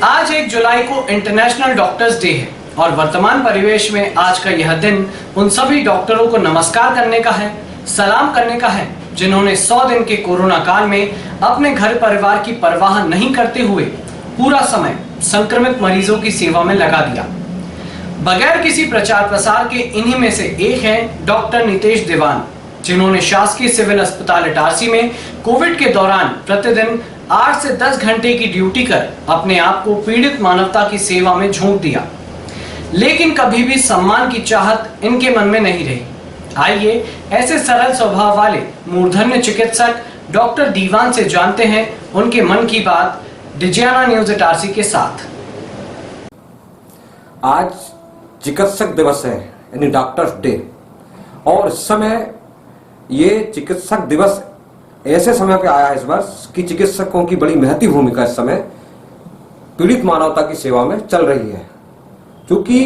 आज 1 जुलाई को international doctors day है और वर्तमान परिवेश में आज का यह दिन उन सभी डॉक्टरों को नमस्कार करने का है, सलाम करने का है, जिन्होंने 100 दिन के कोरोना काल में अपने घर परिवार की परवाह नहीं करते हुए पूरा समय संक्रमित मरीजों की सेवा में लगा दिया। बगैर किसी प्रचार प्रसार के इन्हीं में से एक हैं डॉक्टर नितेश दीवान, जिन्होंने शासकीय सिविल अस्पताल इटारसी में कोविड के दौरान प्रतिदिन 8 से 10 घंटे की ड्यूटी कर अपने आप को पीड़ित मानवता की सेवा में झोंक दिया। लेकिन कभी भी सम्मान की चाहत इनके मन में नहीं रही। आइए ऐसे सरल स्वभाव वाले मूर्धन्य चिकित्सक डॉक्टर दीवान से जानते हैं उनके मन की बात डिजियाना न्यूज इटारसी के साथ। आज चिकित्सक दिवस है, यानी डॉक्टर्स डे, और इस समय ये चिकित्सक दिवस ऐसे समय पे आया है इस वर्ष कि चिकित्सकों की बड़ी महती भूमिका इस समय पीड़ित मानवता की सेवा में चल रही है। क्योंकि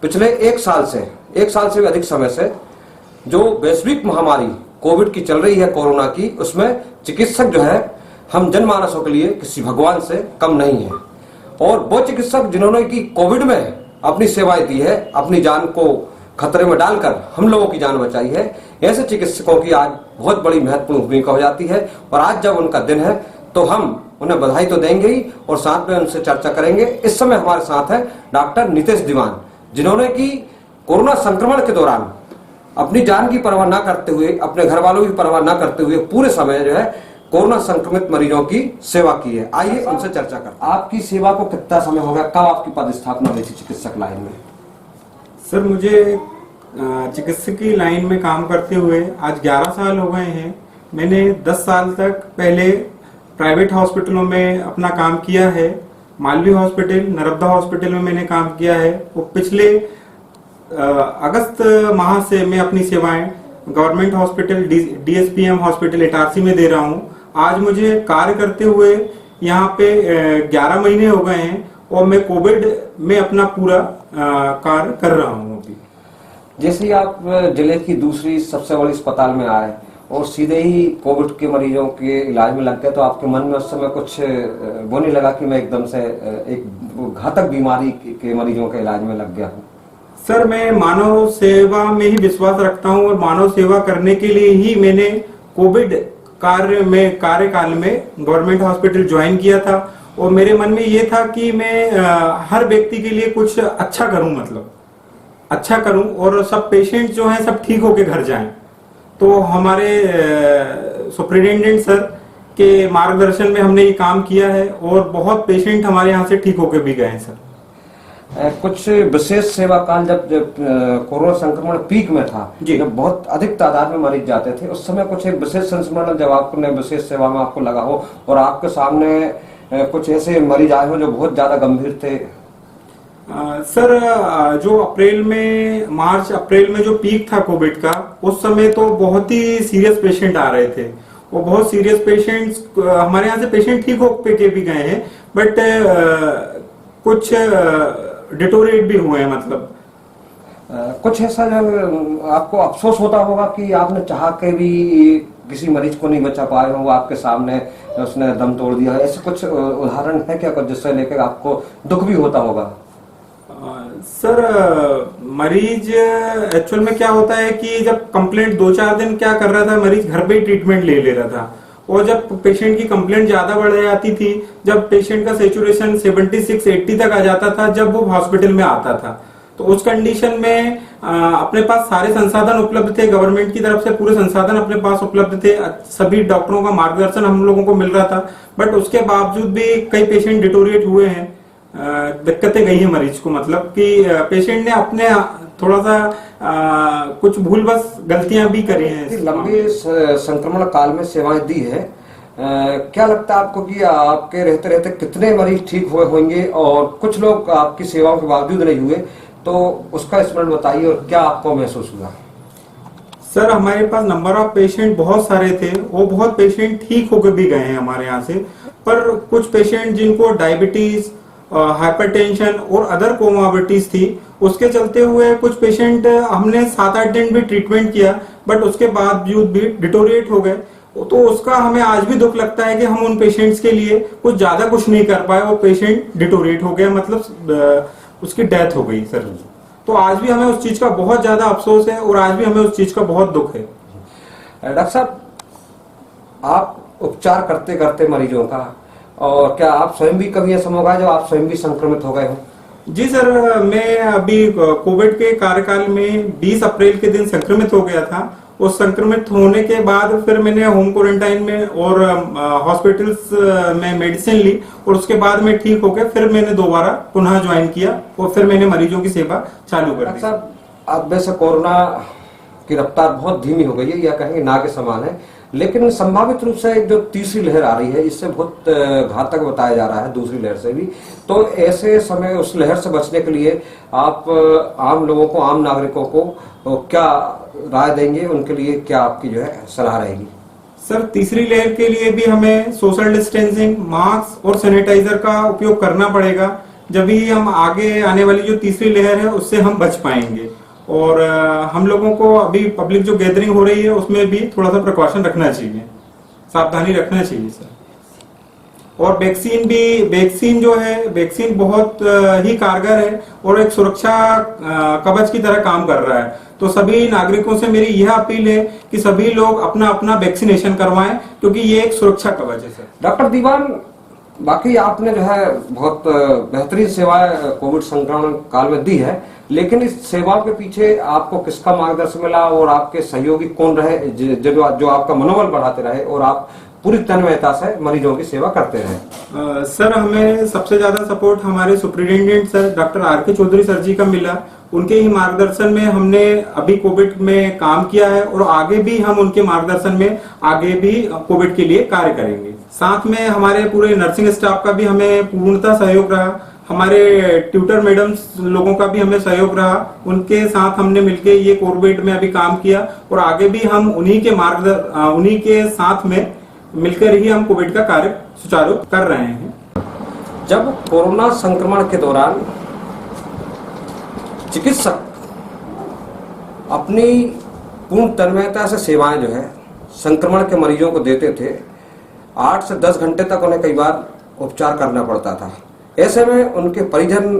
पिछले एक साल से भी अधिक समय से जो वैश्विक महामारी कोविड की चल रही है, कोरोना की, उसमें चिकित्सक जो है हम जनमानसों के लिए किसी भगवान से कम नहीं है। और वो चिकित्सक जिन्होंने कि कोविड में अपनी सेवाएं दी है, अपनी जान को खतरे में डालकर हम लोगों की जान बचाई है, ऐसे चिकित्सकों की आज बहुत बड़ी महत्वपूर्ण भूमिका हो जाती है। और आज जब उनका दिन है तो हम उन्हें बधाई तो देंगे ही और साथ में उनसे चर्चा करेंगे। इस समय हमारे साथ है डॉक्टर नितेश दीवान, जिन्होंने कि कोरोना संक्रमण के दौरान अपनी जान की परवाह न करते हुए, अपने घर वालों की परवाह न करते हुए पूरे समय जो है कोरोना संक्रमित मरीजों की सेवा की है। आइए उनसे चर्चा करते हैं। आपकी सेवा को कितना समय हो गया, कब आपकी पदस्थापना हुई थी चिकित्सक लाइन में? सर, मुझे चिकित्सकीय लाइन में काम करते हुए आज 11 साल हो गए हैं। मैंने 10 साल तक पहले प्राइवेट हॉस्पिटलों में अपना काम किया है। मालवीय हॉस्पिटल, नर्मदा हॉस्पिटल में मैंने काम किया है। और पिछले अगस्त माह से मैं अपनी सेवाएं government hospital DSPM hospital Itarsi में दे रहा हूं। आज मुझे कार्य करते हुए यहाँ पे 11 महीने हो गए हैं और मैं कोविड में अपना पूरा कार्य कर रहा हूँ अभी। जैसे ही आप जिले की दूसरी सबसे बड़ी अस्पताल में आए और सीधे ही कोविड के मरीजों के इलाज में लग गए, तो आपके मन में उस समय कुछ वो नहीं लगा कि मैं एकदम से एक घातक बीमारी के मरीजों के इलाज में लग गया हूँ? सर, मैं मानव सेवा में ही विश्वास रखता हूँ और मानव सेवा करने के लिए ही मैंने कोविड कार्यकाल में गवर्नमेंट हॉस्पिटल ज्वाइन किया था। और मेरे मन में ये था कि मैं हर व्यक्ति के लिए कुछ अच्छा करूं, मतलब अच्छा करूं और सब पेशेंट जो हैं सब ठीक होके घर जाएं। तो हमारे सुपरिटेंडेंट सर के मार्गदर्शन में हमने ये काम किया है और बहुत पेशेंट हमारे यहाँ से ठीक होके भी गए हैं। सर, कुछ विशेष सेवा काल जब कोरोना संक्रमण पीक में था, जब बहुत अधिक तादाद में मरीज जाते थे, उस समय कुछ एक विशेष संस्मरण जब आपने विशेष सेवा में आपको लगा हो और आपके सामने कुछ ऐसे मरीज आए हो जो बहुत ज्यादा गंभीर थे? सर, जो मार्च अप्रैल में जो पीक था कोविड का, उस समय तो बहुत ही सीरियस पेशेंट आ रहे थे। वो बहुत सीरियस पेशेंट्स हमारे यहाँ से पेशेंट ठीक होके के भी गए हैं, बट कुछ डिटोरेट भी हुए हैं। मतलब कुछ ऐसा जो आपको अफसोस होता होगा कि आपने चाह के भी किसी मरीज को नहीं बचा पाए हो, वो आपके सामने उसने दम तोड़ दिया, ऐसे कुछ उदाहरण है क्या कुछ जिससे लेकर आपको दुख भी होता होगा? सर, मरीज एक्चुअल में क्या होता है कि जब कंप्लेंट 2-4 दिन क्या कर रहा था, मरीज घर पे ही ट्रीटमेंट ले रहा था। और जब पेशेंट की कंप्लेंट ज्यादा बढ़ जाती थी, जब पेशेंट का सेचुरेशन 76-80 तक आ जाता था, जब वो हॉस्पिटल में आता था, तो उस कंडीशन में अपने पास सारे संसाधन उपलब्ध थे, गवर्नमेंट की तरफ से पूरे संसाधन अपने पास उपलब्ध थे, सभी डॉक्टरों का मार्गदर्शन हम लोगों को मिल रहा था। बट उसके बावजूद भी कई पेशेंट डिटोरिएट हुए हैं, दिक्कतें गई है मरीज को। मतलब कि पेशेंट ने अपने थोड़ा सा कुछ भूल बस गलतियां भी करी हैं। लंबे संक्रमण काल में सेवाएं दी है, क्या लगता है आपको कि आपके रहते रहते कितने मरीज ठीक हुए होंगे और कुछ लोग आपकी सेवाओं के बावजूद नहीं हुए, तो उसका स्मरण बताइए और क्या आपको महसूस हुआ? सर, हमारे पास नंबर ऑफ पेशेंट बहुत सारे थे, वो बहुत पेशेंट ठीक होकर भी गए हैं हमारे यहाँ से। पर कुछ पेशेंट जिनको डायबिटीज, हाइपरटेंशन और अदर कोमॉर्बिडिटीज थी, उसके चलते हुए कुछ पेशेंट हमने 7-8 दिन भी ट्रीटमेंट किया, बट उसके बावजूद भी डिटोरिएट हो गए। तो उसका हमें आज भी दुख लगता है कि हम उन पेशेंट्स के लिए कुछ ज्यादा कुछ नहीं कर पाए, वो पेशेंट डिटोरेट हो गया, मतलब उसकी डेथ हो गई सर। तो आज भी हमें उस चीज का बहुत ज्यादा अफसोस है और आज भी हमें उस चीज का बहुत दुख है। डॉक्टर साहब, आप उपचार करते करते मरीजों का, और क्या आप स्वयं भी कभी ऐसा मौका है जब आप स्वयं भी संक्रमित हो गए हो? जी सर, मैं अभी कोविड के कार्यकाल में 20 अप्रैल के दिन संक्रमित हो गया था। उस संक्रमित होने के बाद फिर मैंने होम क्वारंटाइन में और हॉस्पिटल्स में मेडिसिन ली और उसके बाद मैं ठीक हो गया। फिर मैंने दोबारा पुनः ज्वाइन किया और फिर मैंने मरीजों की सेवा चालू कर दी। साहब, अब वैसे कोरोना की रफ्तार बहुत धीमी हो गई है, या कहेंगे ना के समान है, लेकिन संभावित रूप से जो तीसरी लहर आ रही है इससे बहुत घातक बताया जा रहा है, दूसरी लहर से भी। तो ऐसे समय उस लहर से बचने के लिए आप आम लोगों को, आम नागरिकों को क्या राय देंगे? उनके लिए क्या आपकी जो है सलाह रहेगी? सर, तीसरी लहर के लिए भी हमें सोशल डिस्टेंसिंग, मास्क और सैनिटाइजर का उपयोग करना पड़ेगा। जब ही हम आगे आने वाली जो तीसरी लहर है उससे हम बच पाएंगे। और हम लोगों को अभी पब्लिक जो गैदरिंग हो रही है उसमें भी थोड़ा सा प्रिकॉशन रखना चाहिए, सावधानी रखना चाहिए सर। और वैक्सीन जो है, वैक्सीन बहुत ही कारगर है और एक सुरक्षा कवच की तरह काम कर रहा है। तो सभी नागरिकों से मेरी यह अपील है कि सभी लोग अपना अपना वैक्सीनेशन करवाएं, क्योंकि ये एक सुरक्षा कवच है सर। डॉक्टर दीवान, बाकी आपने जो है बहुत बेहतरीन सेवाएं कोविड संक्रमण काल में दी है, लेकिन इस सेवाओं के पीछे आपको किसका मार्गदर्शन मिला और आपके सहयोगी कौन रहे जो आपका मनोबल बढ़ाते रहे और आप पूरी तन्मयता से मरीजों की सेवा करते रहे? सर, हमें सबसे ज्यादा सपोर्ट हमारे superintendent sir doctor R K. Chaudhary sir ji का मिला। उनके ही मार्गदर्शन में हमने अभी कोविड में काम किया है और आगे भी हम उनके मार्गदर्शन में आगे भी कोविड के लिए कार्य करेंगे। साथ में हमारे पूरे नर्सिंग स्टाफ का भी हमें पूर्णतः सहयोग रहा। हमारे ट्यूटर मैडम लोगों का भी हमें सहयोग रहा। उनके साथ हमने मिलके ये कोविड में अभी काम किया और आगे भी हम उन्हीं के साथ में मिलकर ही हम कोविड का कार्य सुचारू कर रहे हैं। जब कोरोना संक्रमण के दौरान चिकित्सक अपनी पूर्ण तन्मयता से सेवाएं जो है संक्रमण के मरीजों को देते थे, 8 से 10 घंटे तक उन्हें कई बार उपचार करना पड़ता था। ऐसे में उनके परिजन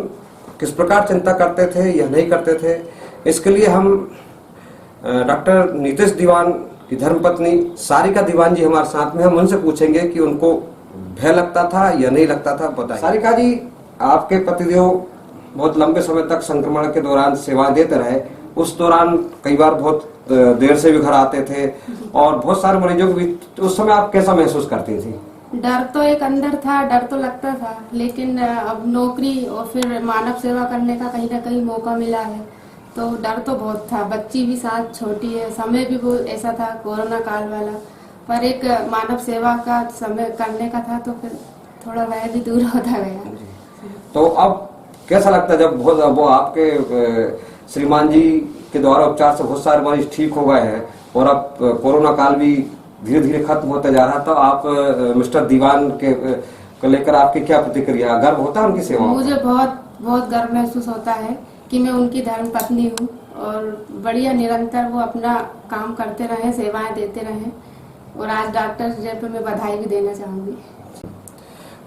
किस प्रकार चिंता करते थे या नहीं करते थे, इसके लिए हम डॉक्टर नीतेश दीवान की धर्मपत्नी सारिका दीवान जी हमारे साथ में, हम उनसे पूछेंगे कि उनको भय लगता था या नहीं लगता था। बताइए सारिका जी, आपके पतिदेव बहुत लंबे समय तक संक्रमण के दौरान सेवाएं देते रहे। उस दौरान कई बार बहुत देर से भी घर आते थे और बहुत सारे मरीजों को भी, उस समय आप कैसा महसूस करती थी? डर तो एक अंदर था, डर तो लगता था, लेकिन अब नौकरी और फिर मानव सेवा करने का कहीं ना कहीं मौका मिला है तो डर तो बहुत था। बच्ची भी साथ छोटी है, समय भी वो ऐसा था कोरोना काल वाला, पर एक मानव सेवा का समय करने का था तो फिर थोड़ा वह भी दूर होता गया। तो अब कैसा लगता है जब वो आपके श्रीमान जी के द्वारा उपचार से बहुत सारे मरीज ठीक हो गए हैं और अब कोरोना काल भी धीरे धीरे खत्म होता जा रहा, तो आप मिस्टर दीवान को लेकर आपकी क्या प्रतिक्रिया? गर्व होता है उनकी सेवा? मुझे बहुत गर्व महसूस होता है कि मैं उनकी धर्म पत्नी हूँ और बढ़िया निरंतर वो अपना काम करते रहे, सेवाएं देते रहे। और आज डॉक्टर्स डे पे मैं बधाई भी देना चाहूंगी।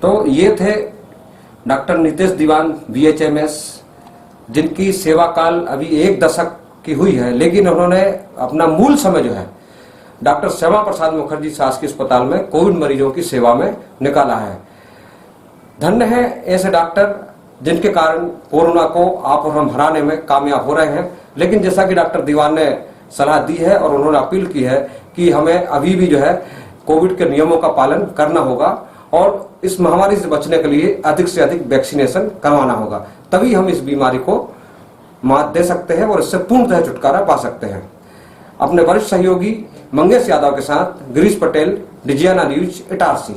तो ये थे डॉक्टर नीतेश दीवान BHMS, जिनकी सेवा काल अभी 1 दशक की हुई है, लेकिन उन्होंने अपना मूल समय जो है डॉक्टर श्यामा प्रसाद मुखर्जी शासकीय अस्पताल में कोविड मरीजों की सेवा में निकाला है। धन्य है ऐसे डॉक्टर जिनके कारण कोरोना को आप और हम हराने में कामयाब हो रहे हैं। लेकिन जैसा कि डॉक्टर दीवान ने सलाह दी है और उन्होंने अपील की है कि हमें अभी भी जो है कोविड के नियमों का पालन करना होगा और इस महामारी से बचने के लिए अधिक से अधिक वैक्सीनेशन करवाना होगा, तभी हम इस बीमारी को मात दे सकते हैं और इससे पूर्णतः छुटकारा पा सकते हैं। अपने वरिष्ठ सहयोगी मंगेश यादव के साथ गिरीश पटेल, डिजियाना न्यूज, इटारसी।